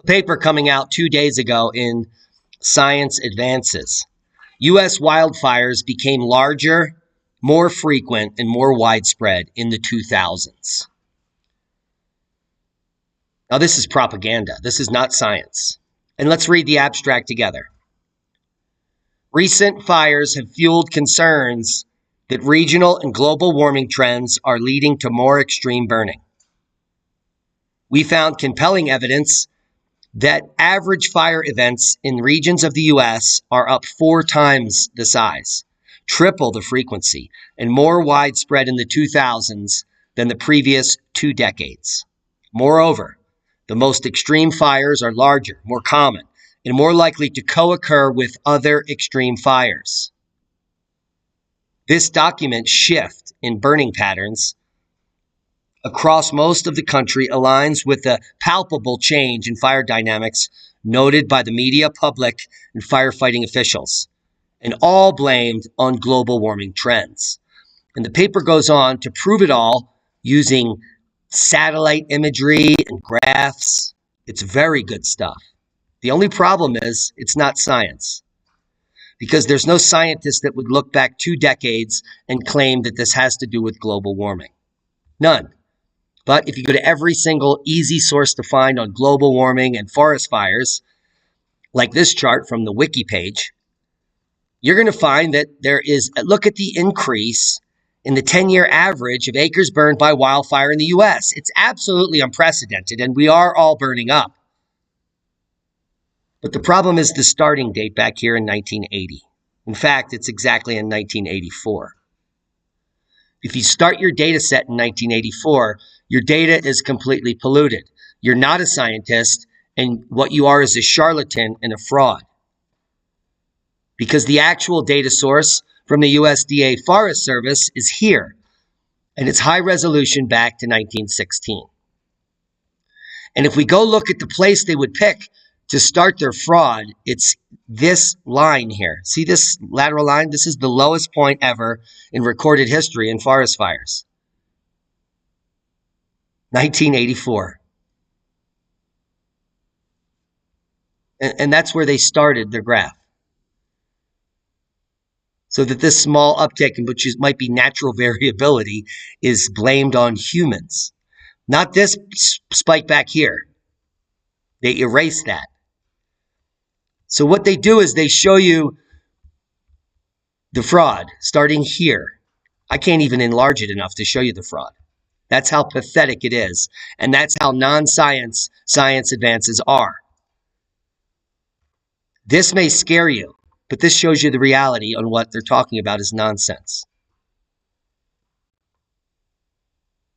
A paper coming out 2 days ago in Science Advances. U.S. wildfires became larger, more frequent, and more widespread in the 2000s. Now, this is propaganda. This is not science. And let's read the abstract together. Recent fires have fueled concerns that regional and global warming trends are leading to more extreme burning. We found compelling evidence that average fire events in regions of the U.S. are up 4 times the size, triple the frequency, and more widespread in the 2000s than the previous 2 decades. Moreover, the most extreme fires are larger, more common, and more likely to co-occur with other extreme fires. This document shift in burning patterns across most of the country aligns with the palpable change in fire dynamics noted by the media, public, and firefighting officials, and all blamed on global warming trends. And the paper goes on to prove it all using satellite imagery and graphs. It's very good stuff. The only problem is it's not science, because there's no scientist that would look back 2 decades and claim that this has to do with global warming. None. But if you go to every single easy source to find on global warming and forest fires, like this chart from the wiki page, you're going to find that there is, look at the increase in the 10-year average of acres burned by wildfire in the U.S. It's absolutely unprecedented, and we are all burning up. But the problem is the starting date back here in 1980. In fact, it's exactly in 1984. If you start your data set in 1984, your data is completely polluted. You're not a scientist, and what you are is a charlatan and a fraud. Because the actual data source from the USDA Forest Service is here, and it's high resolution back to 1916. And if we go look at the place they would pick to start their fraud, it's this line here. See this lateral line? This is the lowest point ever in recorded history in forest fires. 1984. And that's where they started their graph. So that this small uptick, which might be natural variability, is blamed on humans. Not this spike back here. They erase that. So what they do is they show you the fraud starting here. I can't even enlarge it enough to show you the fraud. That's how pathetic it is. And that's how non-science science advances are. This may scare you, but this shows you the reality on what they're talking about is nonsense.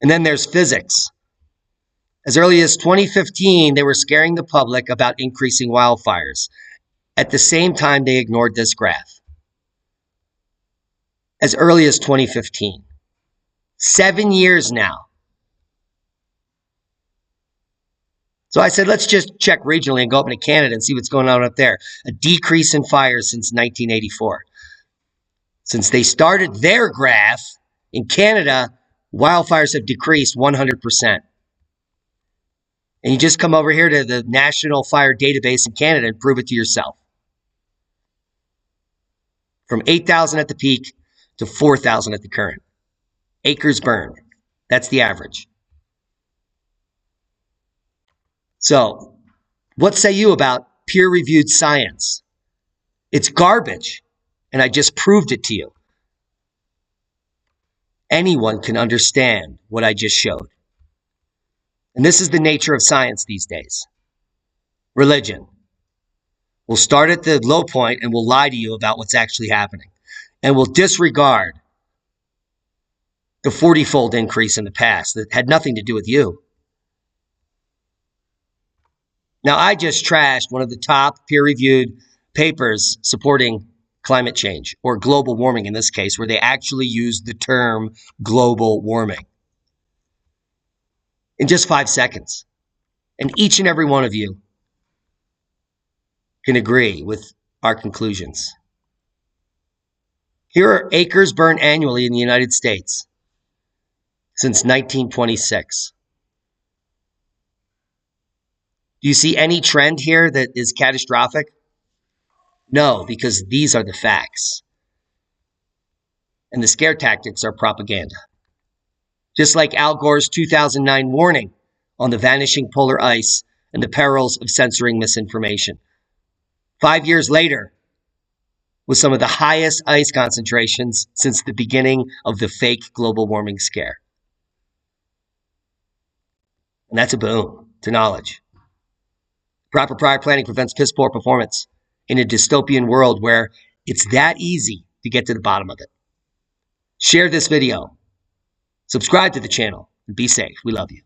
And then there's physics. As early as 2015, they were scaring the public about increasing wildfires. At the same time, they ignored this graph. As early as 2015. 7 years now. So I said, let's just check regionally and go up into Canada and see what's going on up there. A decrease in fires since 1984. Since they started their graph, in Canada, wildfires have decreased 100%. And you just come over here to the National Fire Database in Canada and prove it to yourself. From 8,000 at the peak to 4,000 at the current. Acres burned. That's the average. So, what say you about peer-reviewed science? It's garbage, and I just proved it to you. Anyone can understand what I just showed. And this is the nature of science these days. Religion. We'll start at the low point and we'll lie to you about what's actually happening. And we'll disregard the 40-fold increase in the past that had nothing to do with you. Now, I just trashed one of the top peer-reviewed papers supporting climate change, or global warming in this case, where they actually used the term global warming. In just 5 seconds. And each and every one of you can agree with our conclusions. Here are acres burned annually in the United States since 1926. Do you see any trend here that is catastrophic? No, because these are the facts. And the scare tactics are propaganda. Just like Al Gore's 2009 warning on the vanishing polar ice and the perils of censoring misinformation. 5 years later, with some of the highest ice concentrations since the beginning of the fake global warming scare. And that's a boon to knowledge. Proper prior planning prevents piss poor performance in a dystopian world where it's that easy to get to the bottom of it. Share this video. Subscribe to the channel and be safe. We love you.